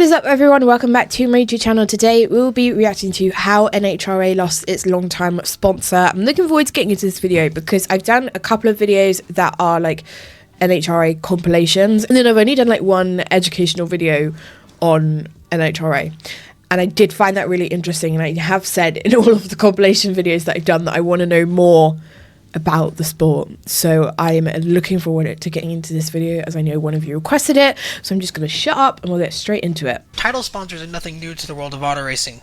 What is up, everyone? Welcome back to my YouTube channel. Today we will be reacting to how NHRA lost its long-time sponsor. I'm looking forward to getting into this video because I've done a couple of videos that are like NHRA compilations, and then I've only done like one educational video on NHRA. And I did find that really interesting, and I have said in all of the compilation videos that I've done that I want to know more about the sport. So I am looking forward to getting into this video, as I know one of you requested it. So I'm just going to shut up and we'll get straight into it. Title sponsors are nothing new to the world of auto racing.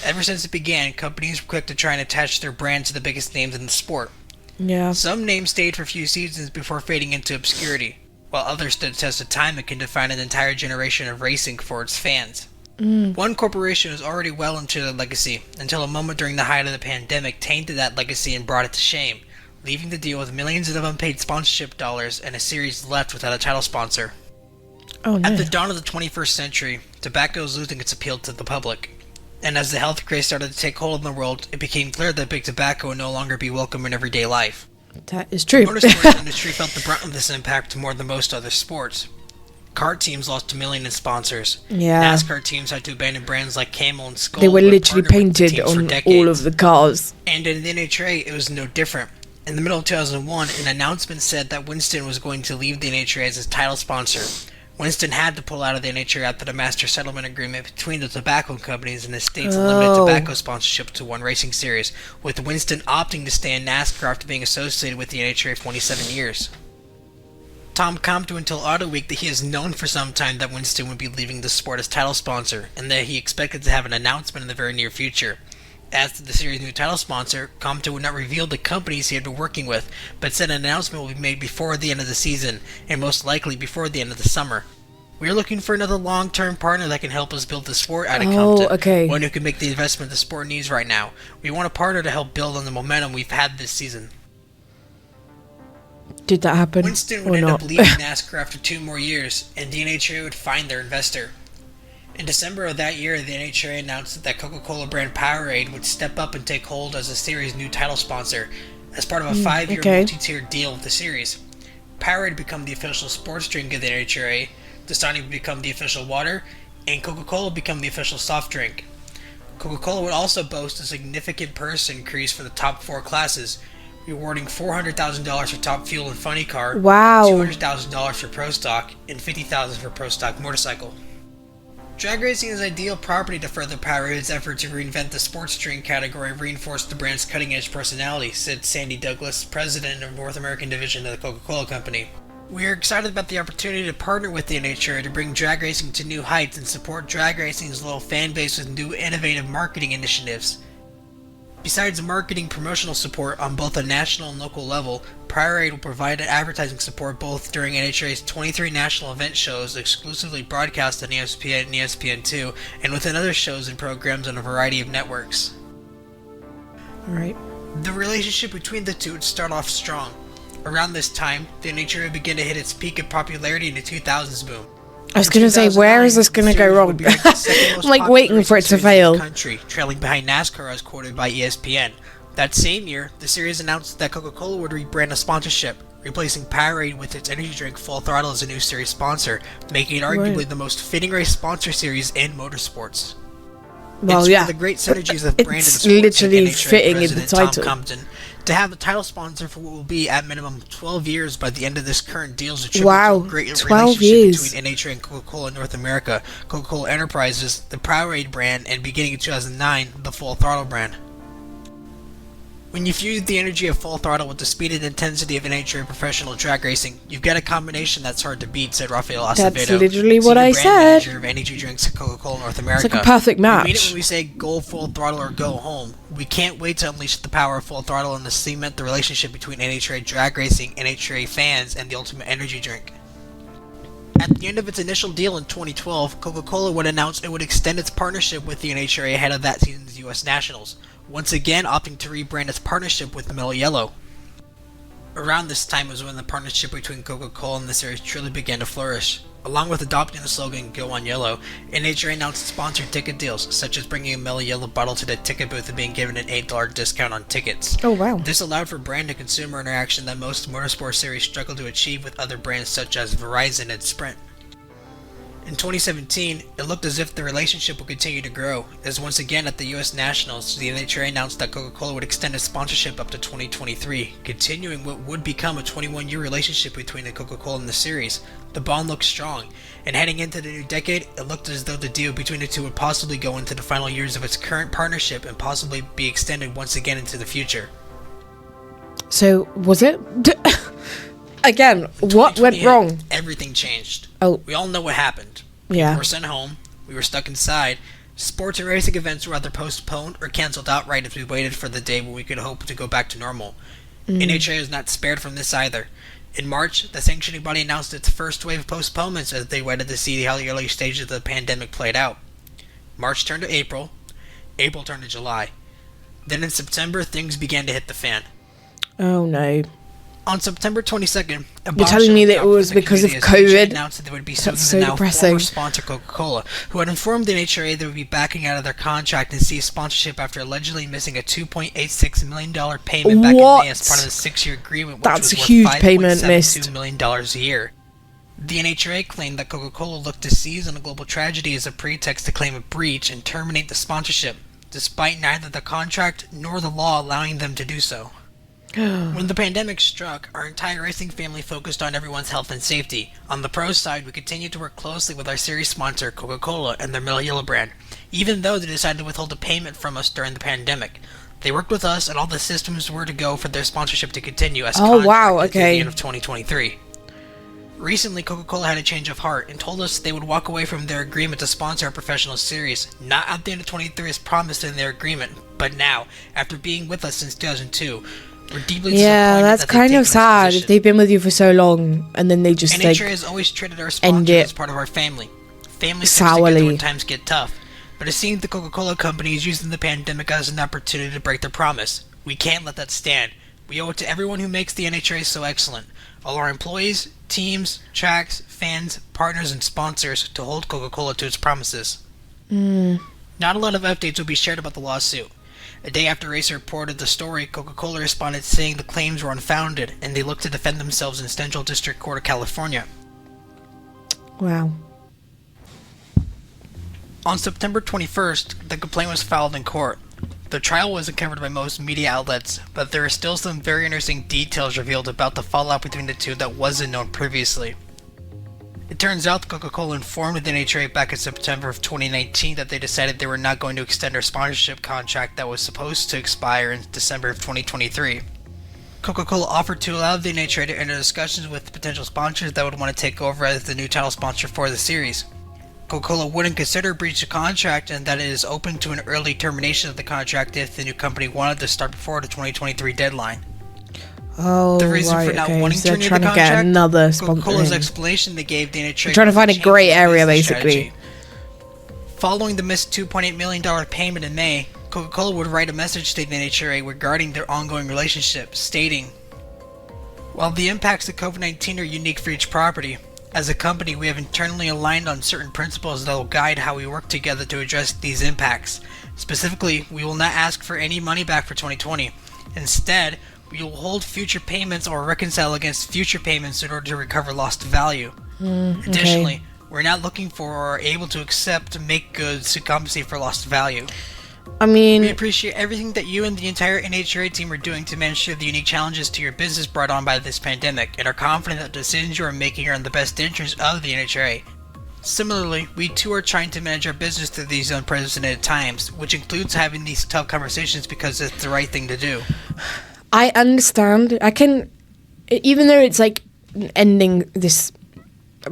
Ever since it began, companies were quick to try and attach their brand to the biggest names in the sport. Yeah. Some names stayed for a few seasons before fading into obscurity, while others stood the test of time and can define an entire generation of racing for its fans. One corporation was already well into their legacy, until a moment during the height of the pandemic tainted that legacy and brought it to shame, leaving the deal with millions of unpaid sponsorship dollars and a series left without a title sponsor. Oh no. At the dawn of the 21st century, tobacco was losing its appeal to the public. And as the health craze started to take hold in the world, it became clear that big tobacco would no longer be welcome in everyday life. That is true. The motorsports industry felt the brunt of this impact more than most other sports. Kart teams lost $1 million in sponsors. Yeah. NASCAR teams had to abandon brands like Camel and Skull. They were literally painted on all of the cars. And in the NHRA, it was no different. In the middle of 2001, an announcement said that Winston was going to leave the NHRA as its title sponsor. Winston had to pull out of the NHRA after the master settlement agreement between the tobacco companies and the states limited tobacco sponsorship to one racing series, with Winston opting to stay in NASCAR after being associated with the NHRA for 27 years. Tom commented until Auto Week that he has known for some time that Winston would be leaving the sport as title sponsor, and that he expected to have an announcement in the very near future. As to the series' new title sponsor, Compton would not reveal the companies he had been working with, but said an announcement will be made before the end of the season, and most likely before the end of the summer. We are looking for another long-term partner that can help us build the sport out of Compton. Okay. One who can make the investment the sport needs right now. We want a partner to help build on the momentum we've had this season. Did that happen? Winston would end up leaving NASCAR after 2 more years, and the NHRA would find their investor. In December of that year, the NHRA announced that Coca-Cola brand Powerade would step up and take hold as the series' new title sponsor, as part of a 5-year multi-tiered deal with the series. Powerade would become the official sports drink of the NHRA, Dasani would become the official water, and Coca-Cola would become the official soft drink. Coca-Cola would also boast a significant purse increase for the top 4 classes, rewarding $400,000 for top fuel and funny car, wow, $200,000 for pro stock, and $50,000 for pro stock motorcycle. Drag racing is ideal property to further Powerade's effort to reinvent the sports drink category and reinforce the brand's cutting-edge personality, said Sandy Douglas, president of North American division of the Coca-Cola Company. We are excited about the opportunity to partner with the NHRA to bring drag racing to new heights and support drag racing's loyal fan base with new innovative marketing initiatives. Besides marketing promotional support on both a national and local level, Powerade will provide advertising support both during NHRA's 23 national event shows exclusively broadcast on ESPN and ESPN2, and within other shows and programs on a variety of networks. Alright. The relationship between the two would start off strong. Around this time, the NHRA began to hit its peak of popularity in the 2000s boom. I was going to say, where is this going to go wrong? I'm like waiting for it to fail. Country, trailing behind NASCAR as quoted by ESPN. That same year, the series announced that Coca-Cola would rebrand a sponsorship, replacing Powerade with its energy drink Full Throttle as a new series sponsor, making it arguably the most fitting race sponsor series in motorsports. Well, it's yeah, one of the great synergies of brand and it's sports literally NHRA fitting in the title. Tom Compton, to have a title sponsor for what will be at minimum 12 years by the end of this current deal is a tribute to a great 12 relationship years. between NHRA and Coca-Cola North America, Coca-Cola Enterprises, the Powerade brand, and beginning in 2009, the Full Throttle brand. When you fuse the energy of Full Throttle with the speed and intensity of NHRA professional drag racing, you've got a combination that's hard to beat, said Rafael Acevedo. That's literally what I said. Manager of energy drinks at Coca-Cola North America. It's like a perfect match. We mean it when we say go Full Throttle or go home. We can't wait to unleash the power of Full Throttle and to cement the relationship between NHRA drag racing, NHRA fans, and the ultimate energy drink. At the end of its initial deal in 2012, Coca-Cola would announce it would extend its partnership with the NHRA ahead of that season's U.S. Nationals, once again opting to rebrand its partnership with Mellow Yellow. Around this time was when the partnership between Coca-Cola and the series truly began to flourish. Along with adopting the slogan Go on Yellow, NHRA announced sponsored ticket deals, such as bringing a Mellow Yellow bottle to the ticket booth and being given an $8 discount on tickets. Oh wow. This allowed for brand-to-consumer interaction that most motorsport series struggle to achieve with other brands such as Verizon and Sprint. In 2017, it looked as if the relationship would continue to grow, as once again at the US Nationals, the NHRA announced that Coca-Cola would extend its sponsorship up to 2023, continuing what would become a 21-year relationship between the Coca-Cola and the series. The bond looked strong, and heading into the new decade, it looked as though the deal between the two would possibly go into the final years of its current partnership and possibly be extended once again into the future. So, was it? Again, what went wrong? Everything changed. Oh. We all know what happened. Yeah. We were sent home. We were stuck inside. Sports and racing events were either postponed or canceled outright as we waited for the day when we could hope to go back to normal. NHRA is not spared from this either. In March, the sanctioning body announced its first wave of postponements as they waited to see how the early stages of the pandemic played out. March turned to April. April turned to July. Then in September, things began to hit the fan. Oh no. On September 22nd, you're telling me that it was because of COVID? Announced that they would be suing That's so the now depressing. former sponsor Coca-Cola, who had informed the NHRA they would be backing out of their contract and cease sponsorship after allegedly missing a $2.86 million payment back in May as part of the 6-year agreement, which That's was a worth huge payment $5.72 missed. million a year. The NHRA claimed that Coca-Cola looked to seize on a global tragedy as a pretext to claim a breach and terminate the sponsorship, despite neither the contract nor the law allowing them to do so. When the pandemic struck, our entire racing family focused on everyone's health and safety. On the pro side, we continued to work closely with our series sponsor, Coca-Cola, and their Middle Yellow brand, even though they decided to withhold a payment from us during the pandemic. They worked with us, and all the systems were to go for their sponsorship to continue as Oh, wow, contracted okay. through the end of 2023. Recently, Coca-Cola had a change of heart and told us they would walk away from their agreement to sponsor our professional series, not at the end of 23 as promised in their agreement, but now, after being with us since 2002. We're deeply disappointed. Yeah, that's that kind of sad. position. If they've been with you for so long and then they just NHRA has always treated our end sponsors it as part of our family. Family sticks sourly. together when times get tough. But it seems the Coca-Cola company is using the pandemic as an opportunity to break their promise. We can't let that stand. We owe it to everyone who makes the NHRA so excellent. All our employees, teams, tracks, fans, partners, and sponsors to hold Coca-Cola to its promises. Not a lot of updates will be shared about the lawsuit. A day after Racer reported the story, Coca-Cola responded saying the claims were unfounded, and they looked to defend themselves in Central District Court of California. Wow. On September 21st, the complaint was filed in court. The trial wasn't covered by most media outlets, but there are still some very interesting details revealed about the fallout between the two that wasn't known previously. It turns out Coca-Cola informed the NHRA back in September of 2019 that they decided they were not going to extend their sponsorship contract that was supposed to expire in December of 2023. Coca-Cola offered to allow the NHRA to enter discussions with potential sponsors that would want to take over as the new title sponsor for the series. Coca-Cola wouldn't consider a breach of contract and that it is open to an early termination of the contract if the new company wanted to start before the 2023 deadline. Oh, The reason right, for not okay. wanting So to they're renew the trying to contract, get another sponsor. Coca-Cola's in. explanation they gave the NHRA Trying to find a was grey change area, business basically. strategy. Following the missed $2.8 million payment in May, Coca-Cola would write a message to the NHRA regarding their ongoing relationship, stating, "While the impacts of COVID-19 are unique for each property, as a company we have internally aligned on certain principles that will guide how we work together to address these impacts. Specifically, we will not ask for any money back for 2020. Instead, we will hold future payments or reconcile against future payments in order to recover lost value. Additionally, we're not looking for or are able to accept make goods to compensate for lost value. I We mean, appreciate everything that you and the entire NHRA team are doing to manage through the unique challenges to your business brought on by this pandemic, and are confident that the decisions you are making are in the best interest of the NHRA. Similarly, we too are trying to manage our business through these unprecedented times, which includes having these tough conversations because it's the right thing to do." I understand. I can, even though it's like ending, this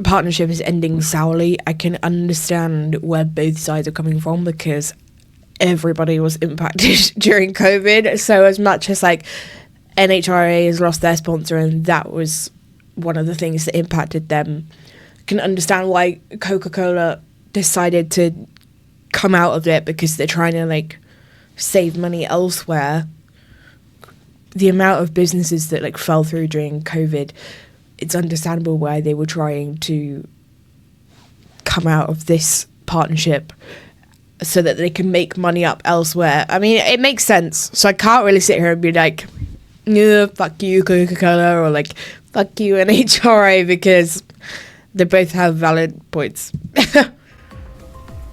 partnership is ending sourly, I can understand where both sides are coming from because everybody was impacted during COVID. So as much as like NHRA has lost their sponsor and that was one of the things that impacted them, I can understand why Coca-Cola decided to come out of it because they're trying to like save money elsewhere. The amount of businesses that like fell through during COVID, it's understandable why they were trying to come out of this partnership so that they can make money up elsewhere. I mean, it makes sense. So I can't really sit here and be like, yeah, fuck you, Coca-Cola, or like, fuck you, NHRA, because They both have valid points.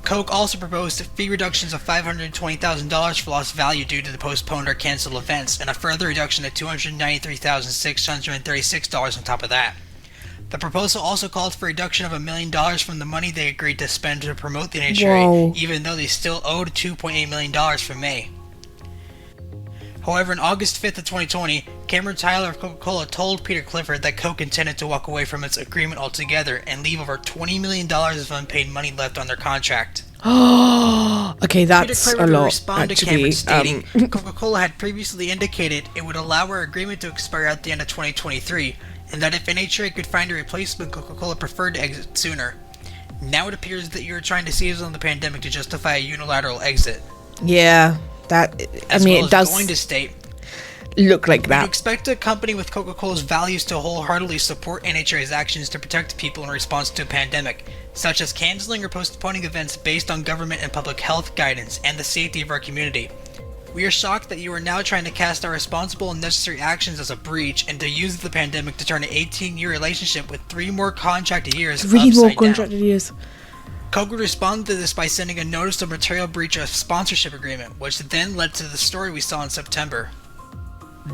Coke also proposed fee reductions of $520,000 for lost value due to the postponed or canceled events, and a further reduction of $293,636 on top of that. The proposal also called for a reduction of $1 million from the money they agreed to spend to promote the NHRA, Whoa. even though they still owed $2.8 million for May. However, on August 5th of 2020, Cameron Tyler of Coca-Cola told Peter Clifford that Coke intended to walk away from its agreement altogether and leave over $20 million of unpaid money left on their contract. Okay, that's Peter a Clifford lot, responded to actually. Cameron, stating Coca-Cola had previously indicated it would allow our agreement to expire at the end of 2023, and that if NHRA could find a replacement, Coca-Cola preferred to exit sooner. Now it appears that you are trying to seize on the pandemic to justify a unilateral exit. Yeah, that, I mean, it does going to state, look like we that. expect a company with Coca-Cola's values to wholeheartedly support NHRA's actions to protect people in response to a pandemic, such as canceling or postponing events based on government and public health guidance and the safety of our community. We are shocked that you are now trying to cast our responsible and necessary actions as a breach and to use the pandemic to turn an 18-year relationship with 3 more contracted years upside down. Coke would respond to this by sending a notice of material breach of sponsorship agreement, which then led to the story we saw in September.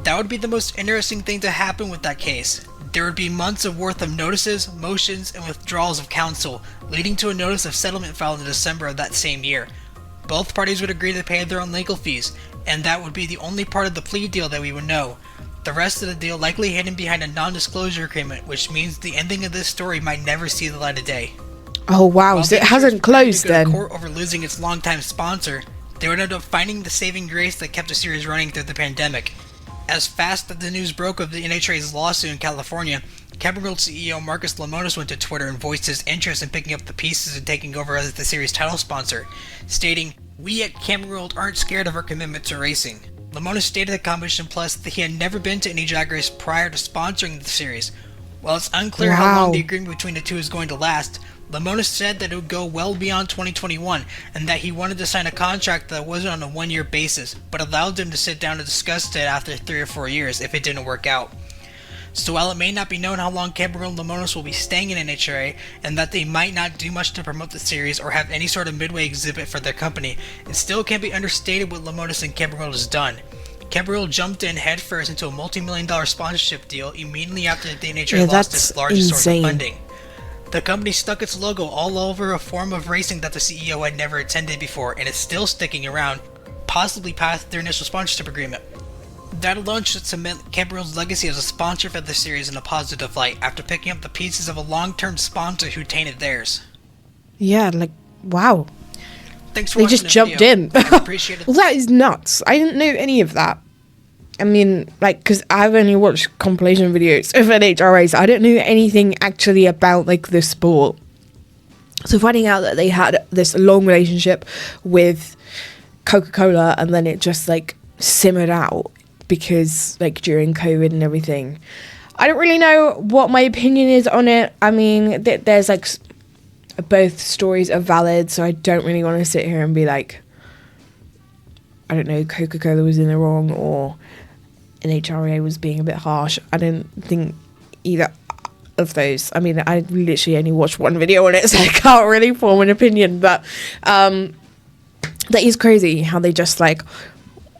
That would be the most interesting thing to happen with that case. There would be months of worth of notices, motions, and withdrawals of counsel, leading to a notice of settlement filed in December of that same year. Both parties would agree to pay their own legal fees, and that would be the only part of the plea deal that we would know. The rest of the deal likely hidden behind a non-disclosure agreement, which means the ending of this story might never see the light of day. Oh wow, so it hasn't closed then. Court over losing its longtime sponsor, they would end up finding the saving grace that kept the series running through the pandemic. As fast as the news broke of the NHRA's lawsuit in California, Cameron CEO Marcus Lemonis went to Twitter and voiced his interest in picking up the pieces and taking over as the series' title sponsor, stating, "We at Cameron aren't scared of our commitment to racing." Lemonis stated to Competition Plus that he had never been to any drag race prior to sponsoring the series. While it's unclear how long the agreement between the two is going to last, Lemonis said that it would go well beyond 2021 and that he wanted to sign a contract that wasn't on a one-year basis, but allowed them to sit down and discuss it after 3 or 4 years if it didn't work out. So while it may not be known how long Cameron and Lemonis will be staying in NHRA, and that they might not do much to promote the series or have any sort of midway exhibit for their company, it still can't be understated what Lemonis and Cameron has done. Cameron jumped in headfirst into a multi-million-dollar sponsorship deal immediately after the NHRA lost its largest source of funding. The company stuck its logo all over a form of racing that the CEO had never attended before, and is still sticking around, possibly past their initial sponsorship agreement. That alone should cement Cameron's legacy as a sponsor for the series in a positive light, after picking up the pieces of a long-term sponsor who tainted theirs. Yeah, like, wow. Thanks for watching. They watching just jumped in. I appreciate it. Well, that is nuts. I didn't know any of that. I mean, like, because I've only watched compilation videos of NHRA, so I don't know anything actually about, like, the sport. So finding out that they had this long relationship with Coca-Cola and then it just, like, simmered out because, like, during COVID and everything. I don't really know what my opinion is on it. I mean, there's, like, both stories are valid, so I don't really want to sit here and be like, I don't know, Coca-Cola was in the wrong or NHRA was being a bit harsh. I don't think either of those. I mean, I literally only watched one video on it, so I can't really form an opinion, but that is crazy how they just, like,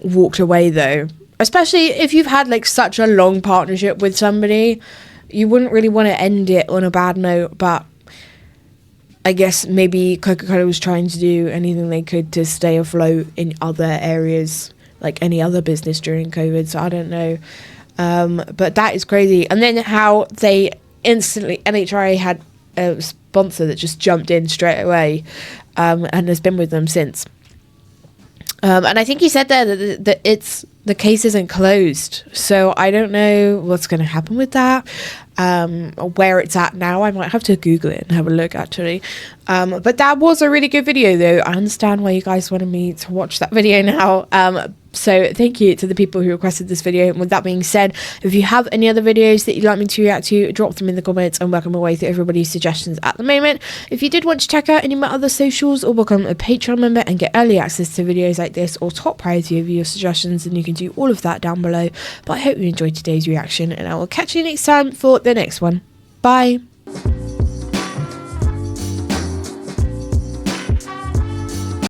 walked away, though. Especially if you've had, like, such a long partnership with somebody, you wouldn't really want to end it on a bad note, but I guess maybe Coca-Cola was trying to do anything they could to stay afloat in other areas, like any other business during COVID, so I don't know. But that is crazy. And then how they instantly, NHRA had a sponsor that just jumped in straight away and has been with them since. And I think he said there that the case isn't closed, so I don't know what's going to happen with that, or where it's at now. I might have to Google it and have a look, actually. But that was a really good video, though. I understand why you guys wanted me to watch that video now. So thank you to the people who requested this video. And with that being said, if you have any other videos that you'd like me to react to, drop them in the comments and welcome away to everybody's suggestions at the moment. If you did want to check out any of my other socials or become a Patreon member and get early access to videos like this or top priority of your suggestions, then you can do all of that down below. But I hope you enjoyed today's reaction and I will catch you next time for the next one. Bye.